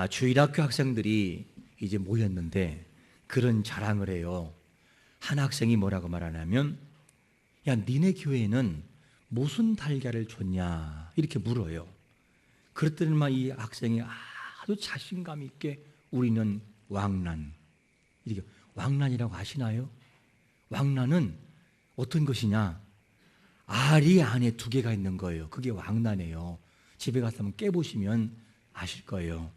주일학교 학생들이 이제 모였는데 그런 자랑을 해요. 한 학생이 뭐라고 말하냐면, 야, 니네 교회는 무슨 달걀을 줬냐 이렇게 물어요. 그랬더니 이 학생이 아주 자신감 있게 우리는 왕란, 이렇게. 왕란이라고 아시나요? 왕란은 어떤 것이냐? 알이 안에 2개가 있는 거예요. 그게 왕란이에요. 집에 가서 한번 깨보시면 아실 거예요.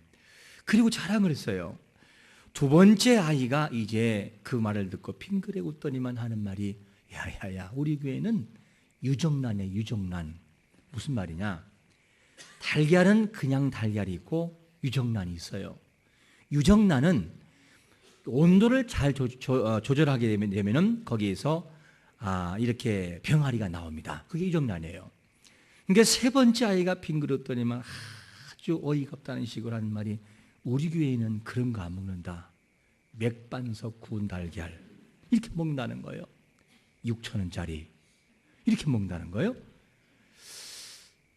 그리고 자랑을 했어요. 2번째 아이가 이제 그 말을 듣고 핑그레 웃더니만 하는 말이, 야야야, 우리 교회는 유정란이에요. 유정란. 무슨 말이냐? 달걀은 그냥 달걀이 있고 유정란이 있어요. 유정란은 온도를 잘 조절하게 되면 거기에서 이렇게 병아리가 나옵니다. 그게 유정란이에요. 그러니까 3번째 아이가 빙그렸더니만 아주 어이가 없다는 식으로 하는 말이, 우리 교회는 그런 거 안 먹는다. 맥반석 구운 달걀 이렇게 먹는다는 거예요. 6,000원짜리 이렇게 먹는다는 거예요.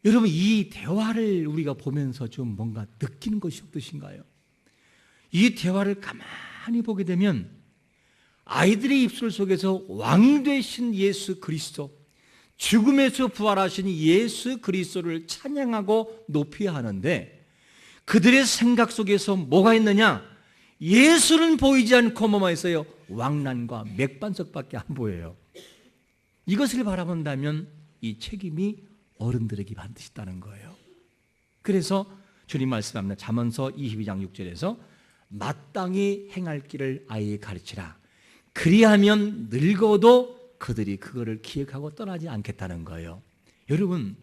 여러분, 이 대화를 우리가 보면서 좀 뭔가 느끼는 것이 어떠신가요? 이 대화를 가만히 보게 되면 아이들의 입술 속에서 왕 되신 예수 그리스도, 죽음에서 부활하신 예수 그리스도를 찬양하고 높여야 하는데, 그들의 생각 속에서 뭐가 있느냐? 예수는 보이지 않고 뭐만 있어요? 왕란과 맥반석밖에 안 보여요. 이것을 바라본다면 이 책임이 어른들에게 반드시 있다는 거예요. 그래서 주님 말씀합니다. 잠언서 22장 6절에서 마땅히 행할 길을 아이에게 가르치라. 그리하면 늙어도 그들이 그거를 기억하고 떠나지 않겠다는 거예요. 여러분,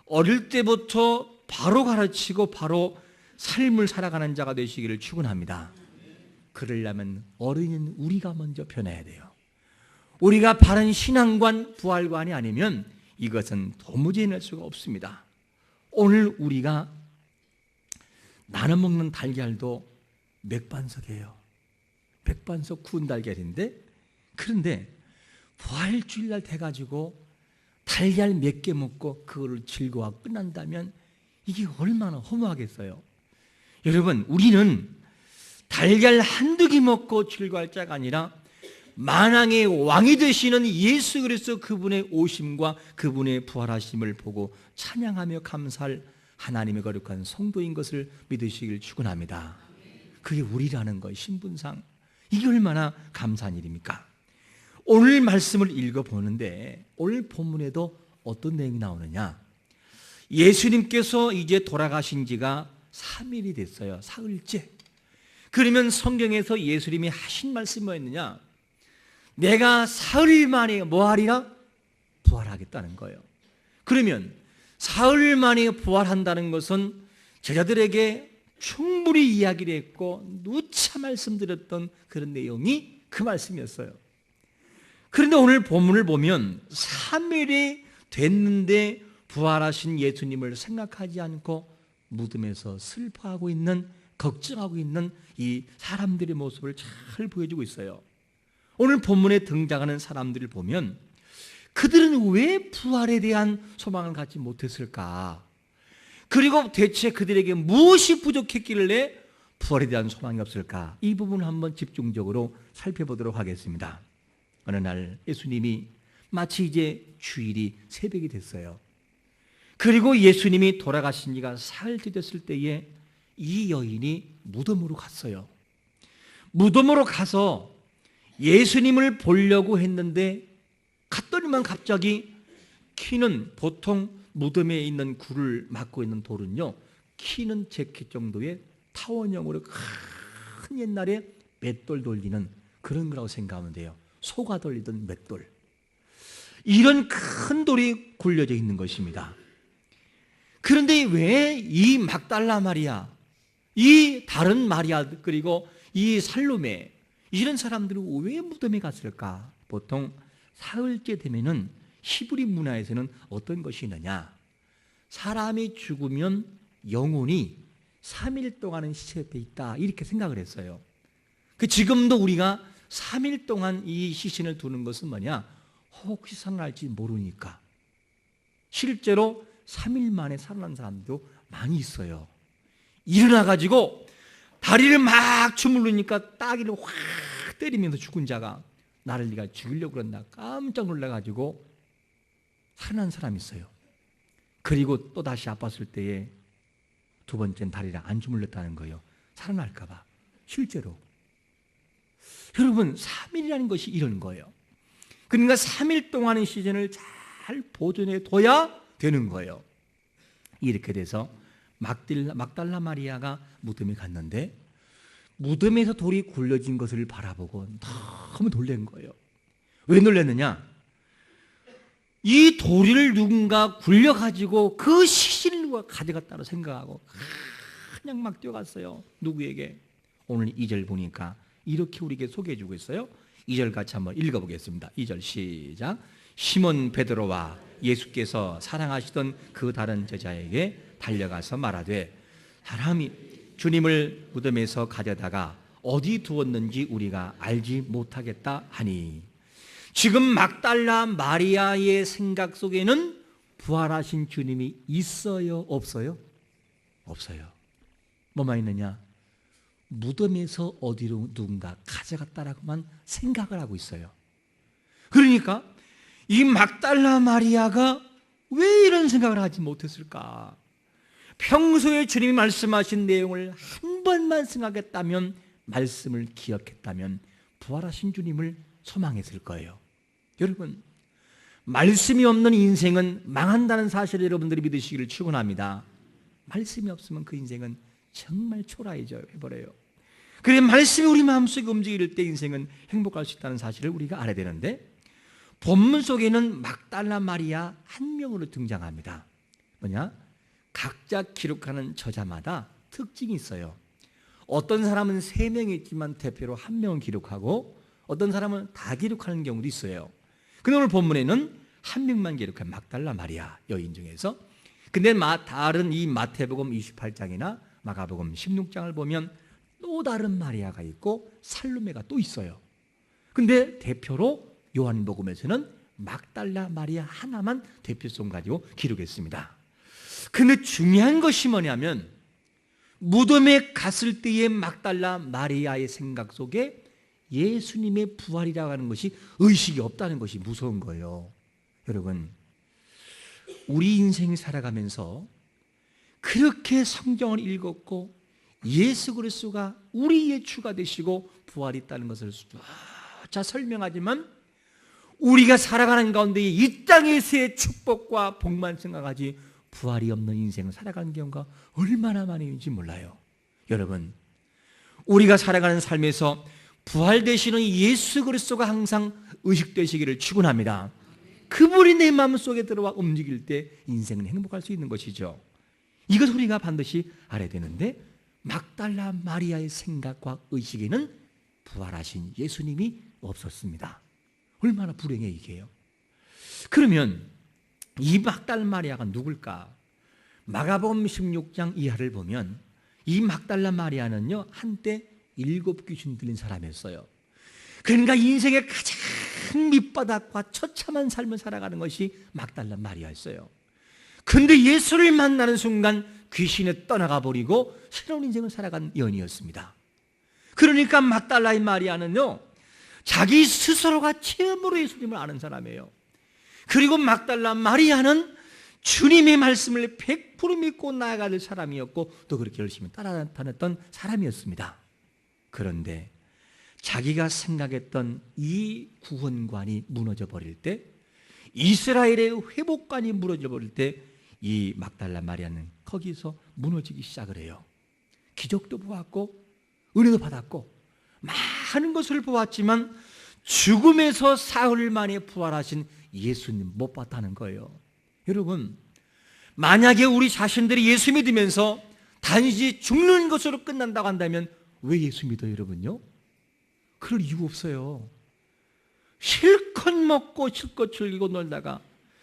어릴 때부터 바로 가르치고 바로 삶을 살아가는 자가 되시기를 축원합니다. 그러려면 어른인 우리가 먼저 변해야 돼요. 우리가 바른 신앙관, 부활관이 아니면 이것은 도무지 해낼 수가 없습니다. 오늘 우리가 나눠 먹는 달걀도 맥반석이에요. 맥반석 구운 달걀인데, 그런데 부활주일날 돼가지고 달걀 몇 개 먹고 그거를 즐거워 끝난다면 이게 얼마나 허무하겠어요. 여러분, 우리는 달걀 1-2개 먹고 즐거워할 자가 아니라 만왕의 왕이 되시는 예수 그리스도 그분의 오심과 그분의 부활하심을 보고 찬양하며 감사할 하나님의 거룩한 성도인 것을 믿으시길 축원합니다. 그게 우리라는 거예요. 신분상 이게 얼마나 감사한 일입니까? 오늘 말씀을 읽어보는데 오늘 본문에도 어떤 내용이 나오느냐? 예수님께서 이제 돌아가신 지가 3일이 됐어요. 사흘째. 그러면 성경에서 예수님이 하신 말씀이 뭐였느냐? 내가 사흘 만에 뭐하리라? 부활하겠다는 거예요. 그러면 사흘 만에 부활한다는 것은 제자들에게 충분히 이야기를 했고 누차 말씀드렸던 그런 내용이 그 말씀이었어요. 그런데 오늘 본문을 보면 3일이 됐는데 부활하신 예수님을 생각하지 않고 무덤에서 슬퍼하고 있는, 걱정하고 있는 이 사람들의 모습을 잘 보여주고 있어요. 오늘 본문에 등장하는 사람들을 보면 그들은 왜 부활에 대한 소망을 갖지 못했을까? 그리고 대체 그들에게 무엇이 부족했길래 부활에 대한 소망이 없을까? 이 부분을 한번 집중적으로 살펴보도록 하겠습니다. 어느 날 예수님이 마치 이제 주일이 새벽이 됐어요. 그리고 예수님이 돌아가신 지가 사흘째 됐을 때에 이 여인이 무덤으로 갔어요. 무덤으로 가서 예수님을 보려고 했는데 갔더니만 갑자기 키는, 보통 무덤에 있는 굴을 막고 있는 돌은요, 키는 제키 정도의 타원형으로 큰 옛날에 맷돌 돌리는 그런 거라고 생각하면 돼요. 소가 돌리던 맷돌. 이런 큰 돌이 굴려져 있는 것입니다. 그런데 왜 이 막달라 마리아, 이 다른 마리아, 그리고 이 살로메, 이런 사람들은 왜 무덤에 갔을까? 보통 사흘째 되면은 히브리 문화에서는 어떤 것이 있느냐? 사람이 죽으면 영혼이 3일 동안은 시체 옆에 있다, 이렇게 생각을 했어요. 지금도 우리가 3일 동안 이 시신을 두는 것은 뭐냐? 혹시 살아날지 모르니까. 실제로 3일 만에 살아난 사람도 많이 있어요. 일어나가지고 다리를 막 주물르니까 따귀를 확 때리면서 죽은 자가 나를 네가 죽이려고 그런다 깜짝 놀라가지고 살아난 사람이 있어요. 그리고 또 다시 아팠을 때에 두 번째는 다리를 안 주물렀다는 거예요. 살아날까 봐. 실제로. 여러분 3일이라는 것이 이런 거예요. 그러니까 3일 동안의 시즌을 잘 보존해 둬야 되는 거예요. 이렇게 돼서 막달라 마리아가 무덤에 갔는데 무덤에서 돌이 굴려진 것을 바라보고 너무 놀란 거예요. 왜 놀랐느냐? 이 돌을 누군가 굴려가지고 그 시신을 누가 가져갔다고 생각하고 그냥 막 뛰어갔어요. 누구에게? 오늘 2절 보니까 이렇게 우리에게 소개해주고 있어요. 2절 같이 한번 읽어보겠습니다. 2절 시작. 시몬 베드로와 예수께서 사랑하시던 그 다른 제자에게 달려가서 말하되 사람이 주님을 무덤에서 가져다가 어디 두었는지 우리가 알지 못하겠다 하니, 지금 막달라 마리아의 생각 속에는 부활하신 주님이 있어요? 없어요? 없어요. 뭐만 있느냐? 무덤에서 어디로 누군가 가져갔다라고만 생각을 하고 있어요. 그러니까 이 막달라 마리아가 왜 이런 생각을 하지 못했을까? 평소에 주님이 말씀하신 내용을 한 번만 생각했다면, 말씀을 기억했다면 부활하신 주님을 소망했을 거예요. 여러분, 말씀이 없는 인생은 망한다는 사실을 여러분들이 믿으시기를 축원합니다. 말씀이 없으면 그 인생은 정말 초라해져 버려요. 그래, 말씀이 우리 마음속에 움직일 때 인생은 행복할 수 있다는 사실을 우리가 알아야 되는데, 본문 속에는 막달라 마리아 한 명으로 등장합니다. 뭐냐? 각자 기록하는 저자마다 특징이 있어요. 어떤 사람은 3명이 있지만 대표로 1명을 기록하고, 어떤 사람은 다 기록하는 경우도 있어요. 근데 오늘 본문에는 1명만 기록한 막달라 마리아 여인 중에서, 근데 다른 이 마태복음 28장이나 마가복음 16장을 보면 또 다른 마리아가 있고 살로메가 또 있어요. 근데 대표로 요한복음에서는 막달라 마리아 하나만 대표성 가지고 기록했습니다. 근데 중요한 것이 뭐냐면, 무덤에 갔을 때의 막달라 마리아의 생각 속에 예수님의 부활이라고 하는 것이 의식이 없다는 것이 무서운 거예요. 여러분, 우리 인생을 살아가면서 그렇게 성경을 읽었고 예수 그리스도가 우리의 주가 되시고 부활이 있다는 것을 자 설명하지만, 우리가 살아가는 가운데 이 땅에서의 축복과 복만 생각하지 부활이 없는 인생을 살아가는 경우가 얼마나 많은지 몰라요. 여러분, 우리가 살아가는 삶에서 부활 되시는 예수 그리스도가 항상 의식되시기를 축원합니다. 그분이 내 마음속에 들어와 움직일 때 인생은 행복할 수 있는 것이죠. 이것을 우리가 반드시 알아야 되는데, 막달라 마리아의 생각과 의식에는 부활하신 예수님이 없었습니다. 얼마나 불행해 이게요. 그러면 이 막달라 마리아가 누굴까? 마가복음 16장 이하를 보면 이 막달라 마리아는요, 한때 7 귀신 들린 사람이었어요. 그러니까 인생의 가장 밑바닥과 처참한 삶을 살아가는 것이 막달라 마리아였어요. 그런데 예수를 만나는 순간 귀신에 떠나가 버리고 새로운 인생을 살아간 여인이었습니다. 그러니까 막달라의 마리아는요, 자기 스스로가 체험으로 예수님을 아는 사람이에요. 그리고 막달라 마리아는 주님의 말씀을 100% 믿고 나아갈 사람이었고 또 그렇게 열심히 따라다녔던 사람이었습니다. 그런데 자기가 생각했던 이 구원관이 무너져 버릴 때, 이스라엘의 회복관이 무너져 버릴 때, 이 막달라 마리아는 거기서 무너지기 시작을 해요. 기적도 보았고 은혜도 받았고 많은 것을 보았지만 죽음에서 사흘 만에 부활하신 예수님 못 봤다는 거예요. 여러분, 만약에 우리 자신들이 예수 믿으면서 단지 죽는 것으로 끝난다고 한다면 왜 예수 믿어요, 여러분요? 그럴 이유 없어요. 실컷 먹고 실컷 즐기고 놀다가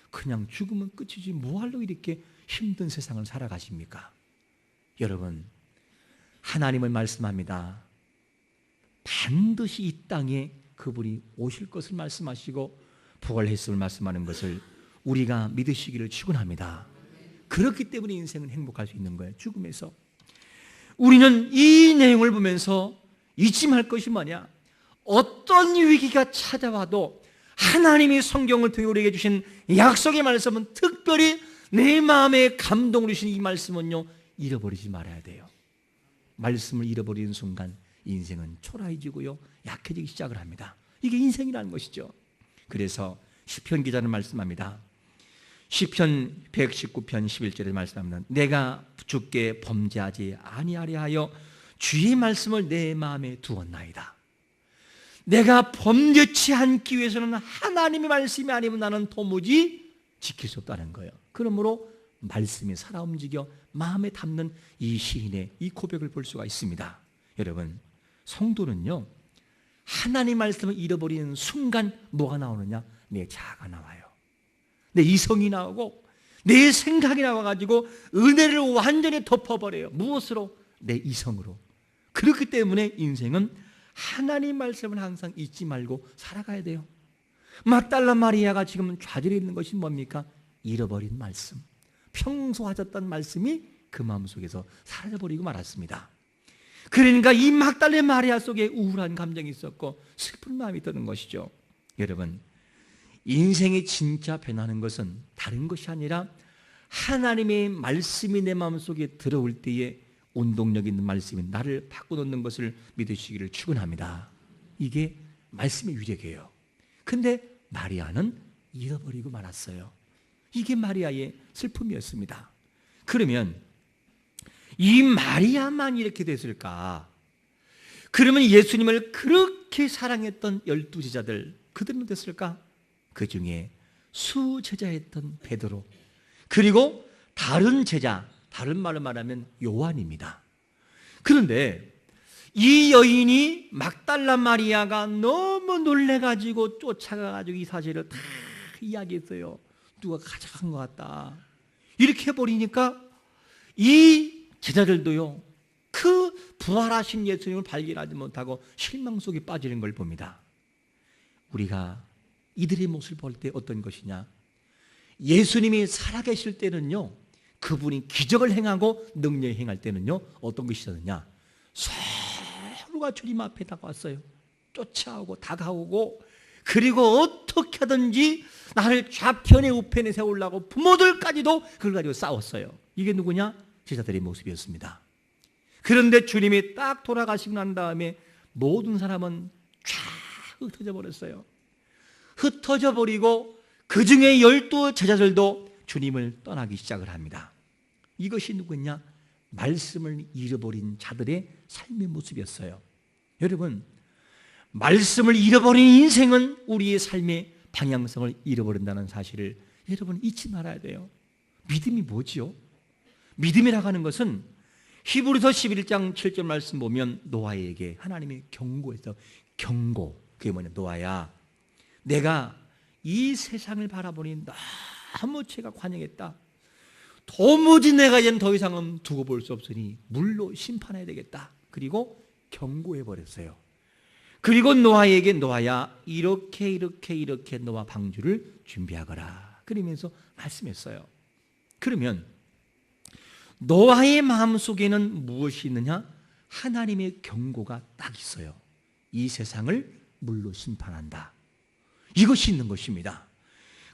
그냥 죽으면 끝이지 뭐하러 이렇게 힘든 세상을 살아가십니까? 여러분, 하나님은 말씀합니다. 반드시 이 땅에 그분이 오실 것을 말씀하시고 부활했음을 말씀하는 것을 우리가 믿으시기를 축원합니다. 그렇기 때문에 인생은 행복할 수 있는 거예요. 죽음에서. 우리는 이 내용을 보면서 잊지 말 것이 뭐냐? 어떤 위기가 찾아와도 하나님이 성경을 통해 우리에게 주신 약속의 말씀은, 특별히 내 마음에 감동을 주신 이 말씀은요, 잃어버리지 말아야 돼요. 말씀을 잃어버리는 순간 인생은 초라해지고요, 약해지기 시작을 합니다. 이게 인생이라는 것이죠. 그래서 시편 기자는 말씀합니다. 시편 119편 11절에 말씀합니다. 내가 주께 범죄하지 아니하려 하여 주의 말씀을 내 마음에 두었나이다. 내가 범죄치 않기 위해서는 하나님의 말씀이 아니면 나는 도무지 지킬 수 없다는 거예요. 그러므로 말씀이 살아 움직여 마음에 담는 이 시인의 이 고백을 볼 수가 있습니다. 여러분, 성도는요, 하나님 말씀을 잃어버리는 순간 뭐가 나오느냐? 내 자아가 나와요. 내 이성이 나오고 내 생각이 나와가지고 은혜를 완전히 덮어버려요. 무엇으로? 내 이성으로. 그렇기 때문에 인생은 하나님 말씀을 항상 잊지 말고 살아가야 돼요. 막달라 마리아가 지금 좌절해 있는 것이 뭡니까? 잃어버린 말씀. 평소 하셨던 말씀이 그 마음속에서 사라져버리고 말았습니다. 그러니까 이 막달라 마리아 속에 우울한 감정이 있었고 슬픈 마음이 드는 것이죠. 여러분, 인생이 진짜 변하는 것은 다른 것이 아니라 하나님의 말씀이 내 마음속에 들어올 때에 운동력 있는 말씀이 나를 바꿔놓는 것을 믿으시기를 축원합니다. 이게 말씀의 위력이에요. 근데 마리아는 잃어버리고 말았어요. 이게 마리아의 슬픔이었습니다. 그러면 이 마리아만 이렇게 됐을까? 그러면 예수님을 그렇게 사랑했던 12제자들, 그들은 됐을까? 그 중에 수제자였던 베드로, 그리고 다른 제자, 다른 말로 말하면 요한입니다. 그런데 이 여인이 막달라 마리아가 너무 놀래가지고 쫓아가가지고 이 사실을 다 이야기했어요. 누가 가져간 것 같다. 이렇게 해버리니까 이 제자들도요, 그 부활하신 예수님을 발견하지 못하고 실망 속에 빠지는 걸 봅니다. 우리가 이들의 모습을 볼 때 어떤 것이냐? 예수님이 살아계실 때는요, 그분이 기적을 행하고 능력을 행할 때는요, 어떤 것이 있었느냐? 서로가 주님 앞에 다가왔어요. 쫓아오고 다가오고, 그리고 어떻게 하든지 나를 좌편에 우편에 세우려고 부모들까지도 그걸 가지고 싸웠어요. 이게 누구냐? 제자들의 모습이었습니다. 그런데 주님이 딱 돌아가시고 난 다음에 모든 사람은 쫙 흩어져 버렸어요. 흩어져 버리고 그 중에 12제자들도 주님을 떠나기 시작을 합니다. 이것이 누구냐? 말씀을 잃어버린 자들의 삶의 모습이었어요. 여러분, 말씀을 잃어버린 인생은 우리의 삶의 방향성을 잃어버린다는 사실을 여러분 잊지 말아야 돼요. 믿음이 뭐지요? 믿음이라고 하는 것은 히브리서 11장 7절 말씀 보면 노아에게 하나님이 경고해서, 경고, 그게 뭐냐? 노아야, 내가 이 세상을 바라보니 너무 죄가 관영했다. 도무지 내가 이제는 더 이상은 두고 볼 수 없으니 물로 심판해야 되겠다. 그리고 경고해버렸어요. 그리고 노아에게, 노아야, 이렇게 노아 방주를 준비하거라. 그러면서 말씀했어요. 그러면 노아의 마음속에는 무엇이 있느냐? 하나님의 경고가 딱 있어요. 이 세상을 물로 심판한다. 이것이 있는 것입니다.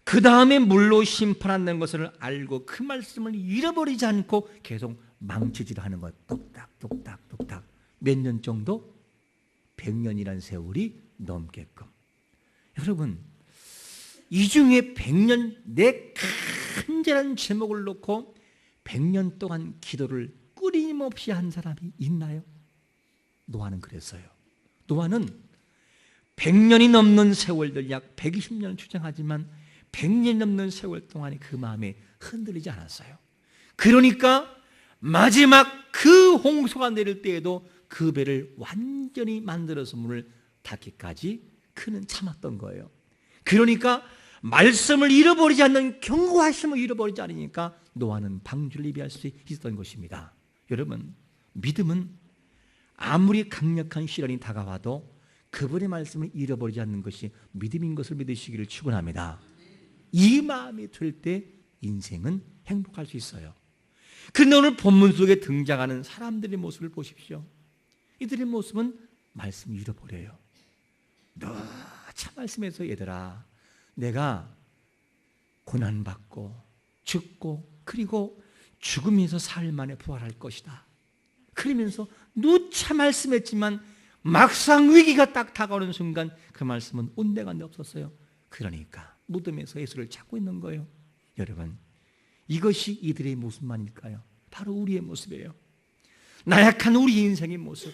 그 다음에 물로 심판한다는 것을 알고 그 말씀을 잃어버리지 않고 계속 망치질하는 것. 뚝딱 몇 년 정도? 100년이라는 세월이 넘게끔. 여러분, 이 중에 100년, 내 간절한 제목을 놓고 100년 동안 기도를 끊임없이 한 사람이 있나요? 노아는 그랬어요. 노아는 100년이 넘는 세월들, 약 120년을 추정하지만 100년이 넘는 세월 동안에 그 마음에 흔들리지 않았어요. 그러니까 마지막 그 홍수가 내릴 때에도 그 배를 완전히 만들어서 문을 닫기까지 그는 참았던 거예요. 그러니까 말씀을 잃어버리지 않는 경고하심을 잃어버리지 않으니까 노아는 방주를 예비할 수 있었던 것입니다. 여러분, 믿음은 아무리 강력한 시련이 다가와도 그분의 말씀을 잃어버리지 않는 것이 믿음인 것을 믿으시기를 축원합니다. 이 마음이 들 때 인생은 행복할 수 있어요. 그런데 오늘 본문 속에 등장하는 사람들의 모습을 보십시오. 이들의 모습은 말씀을 잃어버려요. 너 참 말씀에서 얘들아, 내가 고난받고 죽고 그리고 죽으면서 사흘 만에 부활할 것이다. 그러면서 누차 말씀했지만 막상 위기가 딱 다가오는 순간 그 말씀은 온데간데 없었어요. 그러니까 무덤에서 예수를 찾고 있는 거예요. 여러분, 이것이 이들의 모습만일까요? 바로 우리의 모습이에요. 나약한 우리 인생의 모습.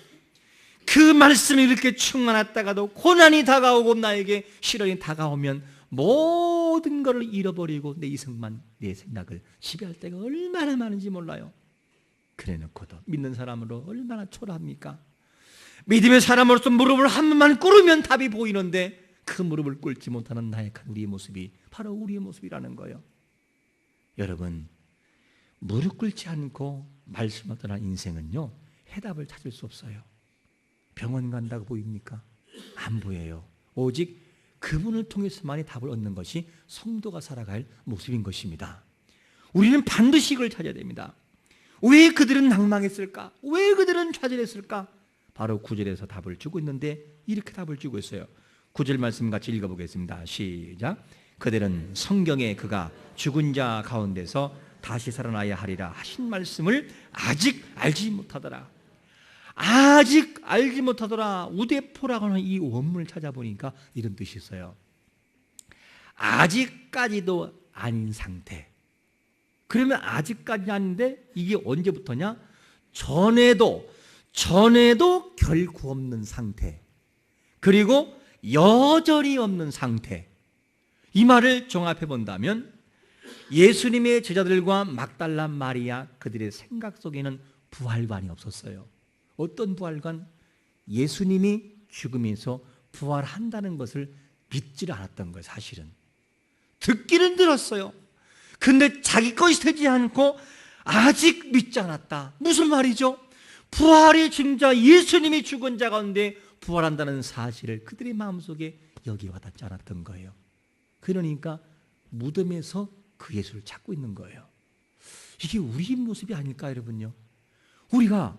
그 말씀이 이렇게 충만했다가도 고난이 다가오고 나에게 시련이 다가오면 모든 것을 잃어버리고 내 이성만, 내 생각을 지배할 때가 얼마나 많은지 몰라요. 그래놓고도 믿는 사람으로 얼마나 초라합니까? 믿음의 사람으로서 무릎을 한 번만 꿇으면 답이 보이는데 그 무릎을 꿇지 못하는 나약한 우리의 모습이 바로 우리의 모습이라는 거예요. 여러분, 무릎 꿇지 않고 말씀을 떠난 인생은요, 해답을 찾을 수 없어요. 병원 간다고 보입니까? 안 보여요. 오직 그분을 통해서만이 답을 얻는 것이 성도가 살아갈 모습인 것입니다. 우리는 반드시 이걸 찾아야 됩니다. 왜 그들은 낭망했을까? 왜 그들은 좌절했을까? 바로 9절에서 답을 주고 있는데 이렇게 답을 주고 있어요. 9절 말씀 같이 읽어보겠습니다. 시작. 그들은 성경에 그가 죽은 자 가운데서 다시 살아나야 하리라 하신 말씀을 아직 알지 못하더라. 아직 알지 못하더라. 우대포라고 하는 이 원문을 찾아보니까 이런 뜻이 있어요. 아직까지도 아닌 상태. 그러면 아직까지 아닌데 이게 언제부터냐? 전에도 결코 없는 상태. 그리고 여전히 없는 상태. 이 말을 종합해 본다면 예수님의 제자들과 막달라 마리아 그들의 생각 속에는 부활관이 없었어요. 어떤 부활관? 예수님이 죽으면서 부활한다는 것을 믿지를 않았던 거예요. 사실은 듣기는 들었어요. 근데 자기 것이 되지 않고 아직 믿지 않았다. 무슨 말이죠? 부활의 증자 예수님이 죽은 자 가운데 부활한다는 사실을 그들의 마음속에 여기 와닿지 않았던 거예요. 그러니까 무덤에서 그 예수를 찾고 있는 거예요. 이게 우리의 모습이 아닐까 여러분요. 우리가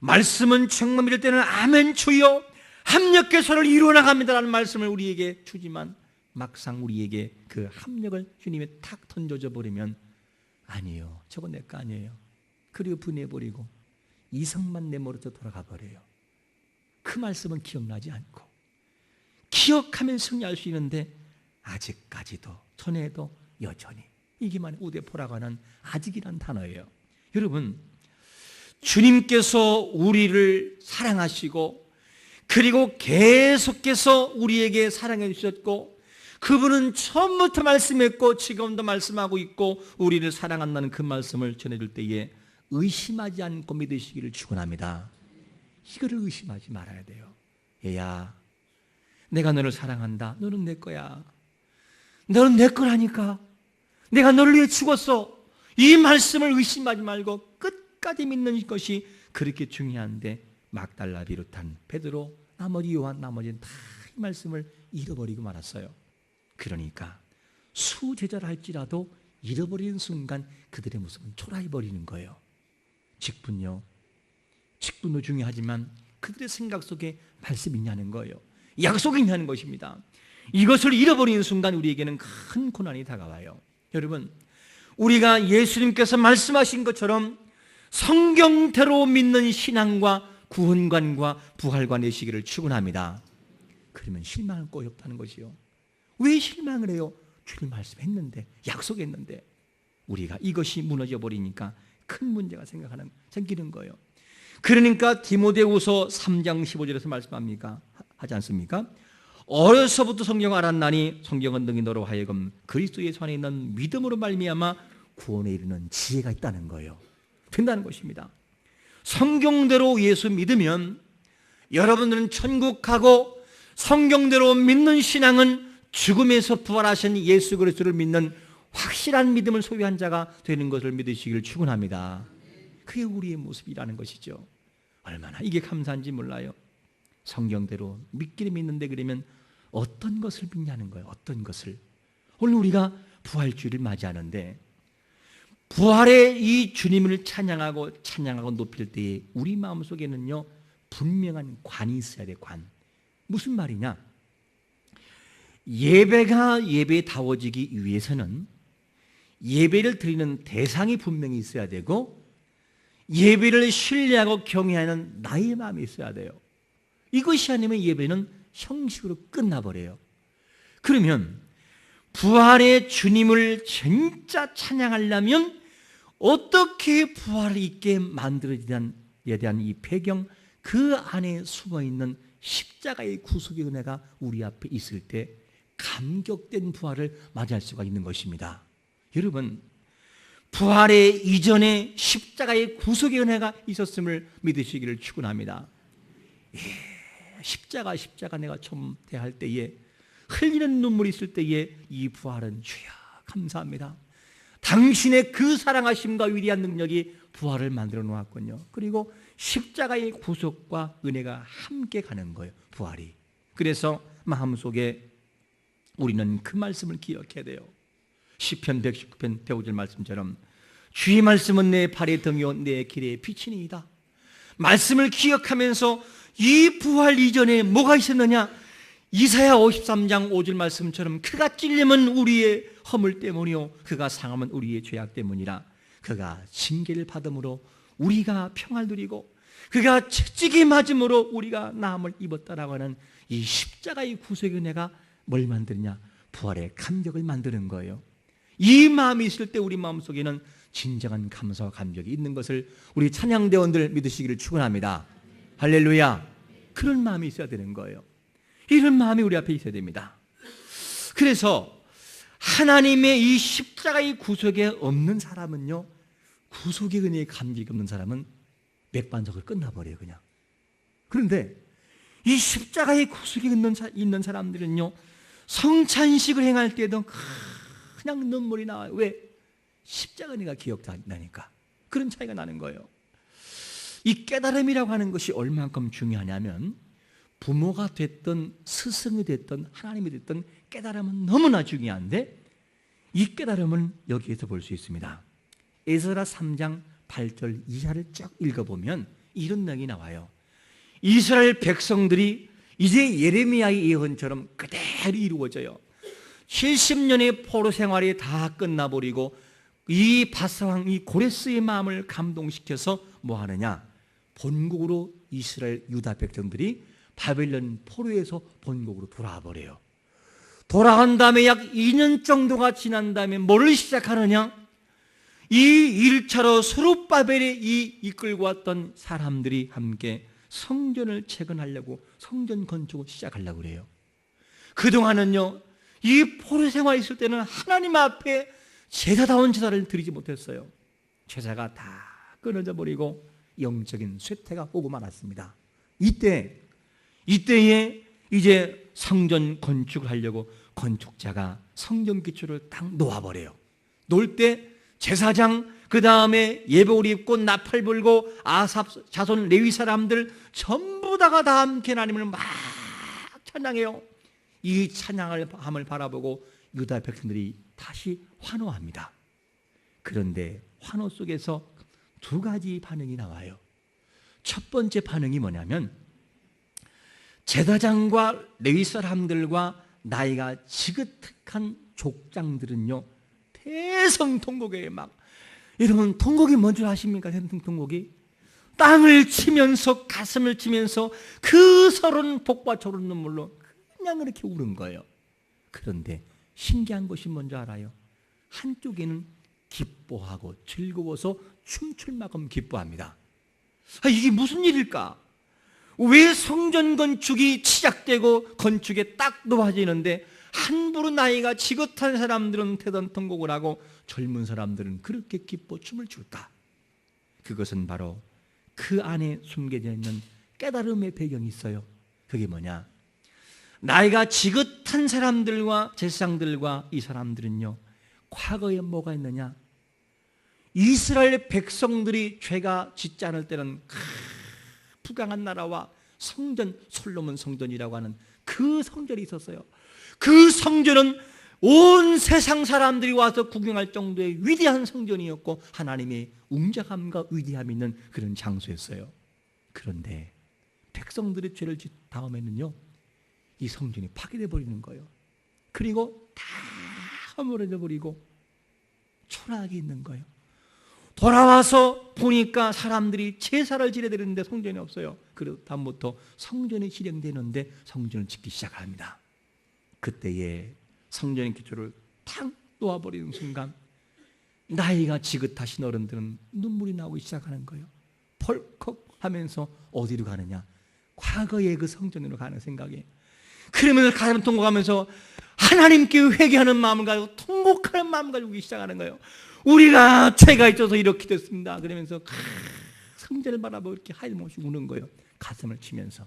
말씀은 정말 믿을 때는 아멘 주여 합력해서를 이루어나갑니다라는 말씀을 우리에게 주지만 막상 우리에게 그 합력을 주님이 탁 던져져 버리면 아니에요. 저건 내 거 아니에요. 그리고 분해버리고 이성만 내버려져 돌아가 버려요. 그 말씀은 기억나지 않고 기억하면 승리할 수 있는데 아직까지도 전에도 여전히 이게만 우대포라고 하는 아직이란 단어예요. 여러분, 주님께서 우리를 사랑하시고 그리고 계속해서 우리에게 사랑해 주셨고 그분은 처음부터 말씀했고 지금도 말씀하고 있고 우리를 사랑한다는 그 말씀을 전해줄 때에 의심하지 않고 믿으시기를 축원합니다. 이거를 의심하지 말아야 돼요. 얘야, 내가 너를 사랑한다. 너는 내 거야. 너는 내 거라니까. 내가 너를 위해 죽었어. 이 말씀을 의심하지 말고 끝까지 믿는 것이 그렇게 중요한데 막달라 비롯한 베드로, 나머지 요한, 나머지는 다 이 말씀을 잃어버리고 말았어요. 그러니까 수제자라 할지라도 잃어버리는 순간 그들의 모습은 초라해버리는 거예요. 직분도 중요하지만 그들의 생각 속에 말씀이 있냐는 거예요. 약속이 있냐는 것입니다. 이것을 잃어버리는 순간 우리에게는 큰 고난이 다가와요. 여러분, 우리가 예수님께서 말씀하신 것처럼 성경대로 믿는 신앙과 구원관과 부활관 되시기를 축원합니다. 그러면 실망은 꼭 없다는 것이요. 왜 실망을 해요? 주님 말씀했는데, 약속했는데 우리가 이것이 무너져 버리니까 큰 문제가 생기는 거예요. 그러니까 디모데후서 3장 15절에서 말씀합니까? 하지 않습니까? 어려서부터 성경을 알았나니 성경은 능히 너로 하여금 그리스도 예수 안에 있는 믿음으로 말미암아 구원에 이르는 지혜가 있다는 거예요. 된다는 것입니다. 성경대로 예수 믿으면 여러분들은 천국 가고 성경대로 믿는 신앙은 죽음에서 부활하신 예수 그리스도를 믿는 확실한 믿음을 소유한 자가 되는 것을 믿으시기를 축원합니다. 그게 우리의 모습이라는 것이죠. 얼마나 이게 감사한지 몰라요. 성경대로 믿기를 믿는데 그러면 어떤 것을 믿냐는 거예요. 어떤 것을. 오늘 우리가 부활주의를 맞이하는데 부활의 이 주님을 찬양하고 높일 때에 우리 마음속에는요 분명한 관이 있어야 돼. 관. 무슨 말이냐? 예배가 예배다워지기 위해서는 예배를 드리는 대상이 분명히 있어야 되고 예배를 신뢰하고 경외하는 나의 마음이 있어야 돼요. 이것이 아니면 예배는 형식으로 끝나버려요. 그러면 부활의 주님을 진짜 찬양하려면 어떻게 부활을 있게 만들어지냐에 대한 이 배경, 그 안에 숨어있는 십자가의 구속의 은혜가 우리 앞에 있을 때 감격된 부활을 맞이할 수가 있는 것입니다. 여러분, 부활의 이전에 십자가의 구속의 은혜가 있었음을 믿으시기를 축원합니다. 십자가 내가 처음 대할 때에 흘리는 눈물이 있을 때에 이 부활은 주여 감사합니다. 당신의 그 사랑하심과 위대한 능력이 부활을 만들어 놓았군요. 그리고 십자가의 구속과 은혜가 함께 가는 거예요, 부활이. 그래서 마음속에 우리는 그 말씀을 기억해야 돼요. 시편 119편 배우절 말씀처럼 주의 말씀은 내 발의 등이요 내 길의 빛이니이다. 말씀을 기억하면서 이 부활 이전에 뭐가 있었느냐? 이사야 53장 5절 말씀처럼 그가 찔림은 우리의 허물 때문이요 그가 상함은 우리의 죄악 때문이라. 그가 징계를 받음으로 우리가 평화를 누리고 그가 채찍이 맞음으로 우리가 나음을 입었다라고 하는 이 십자가의 구속의 은혜가 뭘 만드느냐? 부활의 감격을 만드는 거예요. 이 마음이 있을 때 우리 마음속에는 진정한 감사와 감격이 있는 것을 우리 찬양대원들 믿으시기를 축원합니다. 할렐루야. 그런 마음이 있어야 되는 거예요. 이런 마음이 우리 앞에 있어야 됩니다. 그래서 하나님의 이 십자가의 구속에 없는 사람은요, 구속의 은혜에 감격이 없는 사람은 맥반석을 끝나버려요, 그냥. 그런데 이 십자가의 구속에 있는 사람들은요, 성찬식을 행할 때도 그냥 눈물이 나와요. 왜? 십자가 은혜가 기억나니까. 그런 차이가 나는 거예요. 이 깨달음이라고 하는 것이 얼만큼 중요하냐면 부모가 됐든 스승이 됐든 하나님이 됐든 깨달음은 너무나 중요한데 이 깨달음은 여기에서 볼 수 있습니다. 에스라 3장 8절 이하를 쭉 읽어보면 이런 내용이 나와요. 이스라엘 백성들이 이제 예레미야의 예언처럼 그대로 이루어져요. 70년의 포로 생활이 다 끝나버리고 이 바사왕, 이 고레스의 마음을 감동시켜서 뭐 하느냐? 본국으로 이스라엘 유다 백성들이 바벨론 포로에서 본국으로 돌아와 버려요. 돌아간 다음에 약 2년 정도가 지난 다음에 뭐를 시작하느냐? 이 1차로 스룹바벨에 이끌고 왔던 사람들이 함께 성전을 재건하려고 성전 건축을 시작하려고 그래요. 그동안은요, 이 포로 생활에 있을 때는 하나님 앞에 제사다운 제사를 드리지 못했어요. 제사가 다 끊어져 버리고 영적인 쇠퇴가 오고 말았습니다. 이때에 이제 성전 건축을 하려고 건축자가 성전 기초를 딱 놓아버려요. 놓을 때 제사장, 그 다음에 예복을 입고 나팔 불고 아삽 자손 레위 사람들 전부 다가 다 함께 하나님을 막 찬양해요. 이 찬양을 함을 바라보고 유다 백성들이 다시 환호합니다. 그런데 환호 속에서 두 가지 반응이 나와요. 첫 번째 반응이 뭐냐면 제사장과 레위 사람들과 나이가 지긋한 족장들은요, 대성통곡에 막, 여러분 통곡이 뭔 줄 아십니까? 대성통곡이 땅을 치면서 가슴을 치면서 그 서른 복과 저런 눈물로 그냥 이렇게 우는 거예요. 그런데 신기한 것이 뭔지 알아요? 한쪽에는 기뻐하고 즐거워서 춤출 만큼 기뻐합니다. 이게 무슨 일일까? 왜 성전 건축이 시작되고 건축에 딱 놓아지는데 함부로 나이가 지긋한 사람들은 대성통곡을 하고 젊은 사람들은 그렇게 기뻐 춤을 출까? 그것은 바로 그 안에 숨겨져 있는 깨달음의 배경이 있어요. 그게 뭐냐? 나이가 지긋한 사람들과 제사장들과 이 사람들은요, 과거에 뭐가 있느냐? 이스라엘 백성들이 죄가 짓지 않을 때는 부강한 나라와 성전, 솔로몬 성전이라고 하는 그 성전이 있었어요. 그 성전은 온 세상 사람들이 와서 구경할 정도의 위대한 성전이었고 하나님의 웅장함과 위대함이 있는 그런 장소였어요. 그런데 백성들의 죄를 짓 다음에는요, 이 성전이 파괴돼 버리는 거예요. 그리고 다 허물어져 버리고 초라하게 있는 거예요. 돌아와서 보니까 사람들이 제사를 지내야 되는데 성전이 없어요. 그래서 다음부터 성전이 실행되는데 성전을 짓기 시작합니다. 그때에 성전의 기초를 탁 놓아버리는 순간 나이가 지긋하신 어른들은 눈물이 나오기 시작하는 거예요. 벌컥 하면서 어디로 가느냐? 과거의 그 성전으로 가는 생각에. 그러면서 가슴을 통곡하면서 하나님께 회개하는 마음을 가지고 통곡하는 마음을 가지고 오기 시작하는 거예요. 우리가 죄가 있어서 이렇게 됐습니다. 그러면서 성전을 바라보고 이렇게 하염없이 우는 거예요. 가슴을 치면서.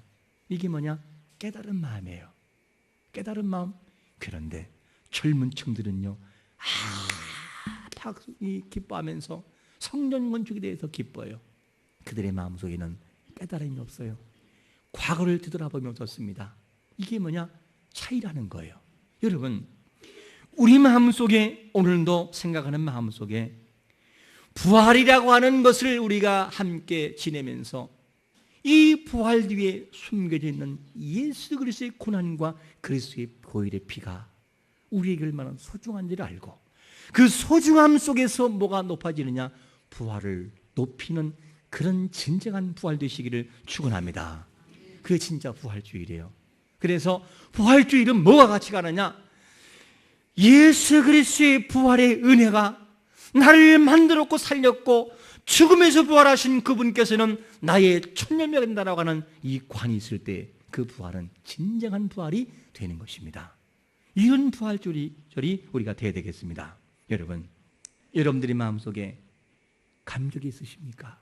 이게 뭐냐? 깨달은 마음이에요. 깨달은 마음. 그런데 젊은 층들은요, 기뻐하면서 성전 건축에 대해서 기뻐요. 그들의 마음속에는 깨달음이 없어요. 과거를 뒤돌아보면 없었습니다. 이게 뭐냐? 차이라는 거예요. 여러분, 우리 마음속에 오늘도 생각하는 마음속에 부활이라고 하는 것을 우리가 함께 지내면서 이 부활 뒤에 숨겨져 있는 예수 그리스도의 고난과 그리스도의 보혈의 피가 우리에게 얼마나 소중한지를 알고 그 소중함 속에서 뭐가 높아지느냐? 부활을 높이는 그런 진정한 부활 되시기를 축원합니다. 그게 진짜 부활주일이에요. 그래서 부활주일은 뭐가 같이 가느냐? 예수 그리스도의 부활의 은혜가 나를 만들었고 살렸고 죽음에서 부활하신 그분께서는 나의 천년명이 된다라고 하는 이 관이 있을 때 그 부활은 진정한 부활이 되는 것입니다. 이런 부활절이 우리가 돼야 되겠습니다. 여러분, 여러분들의 마음속에 감격이 있으십니까?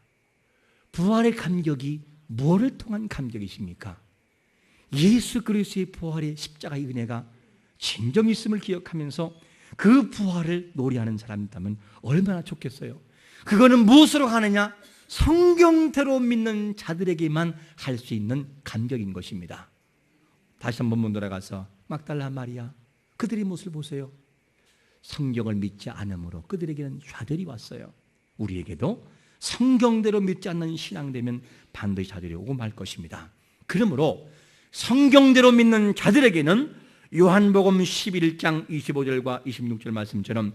부활의 감격이 무엇을 통한 감격이십니까? 예수 그리스도의 부활의 십자가의 은혜가 진정이 있음을 기억하면서 그 부활을 노래하는 사람이 있다면 얼마나 좋겠어요. 그거는 무엇으로 하느냐? 성경대로 믿는 자들에게만 할 수 있는 감격인 것입니다. 다시 한번 돌아가서 막달라 마리아, 그들의 모습을 보세요. 성경을 믿지 않으므로 그들에게는 좌절이 왔어요. 우리에게도 성경대로 믿지 않는 신앙되면 반드시 좌절이 오고 말 것입니다. 그러므로 성경대로 믿는 자들에게는 요한복음 11장 25절과 26절 말씀처럼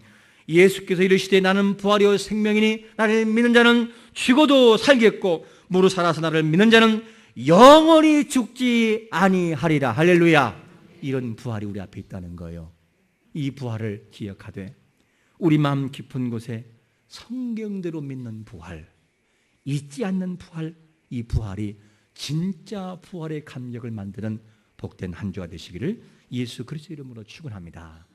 예수께서 이르시되 나는 부활이요 생명이니 나를 믿는 자는 죽어도 살겠고 무릇 살아서 나를 믿는 자는 영원히 죽지 아니하리라. 할렐루야. 이런 부활이 우리 앞에 있다는 거예요. 이 부활을 기억하되 우리 마음 깊은 곳에 성경대로 믿는 부활, 잊지 않는 부활, 이 부활이 진짜 부활의 감격을 만드는 복된 한 주가 되시기를 예수 그리스도 이름으로 축원합니다.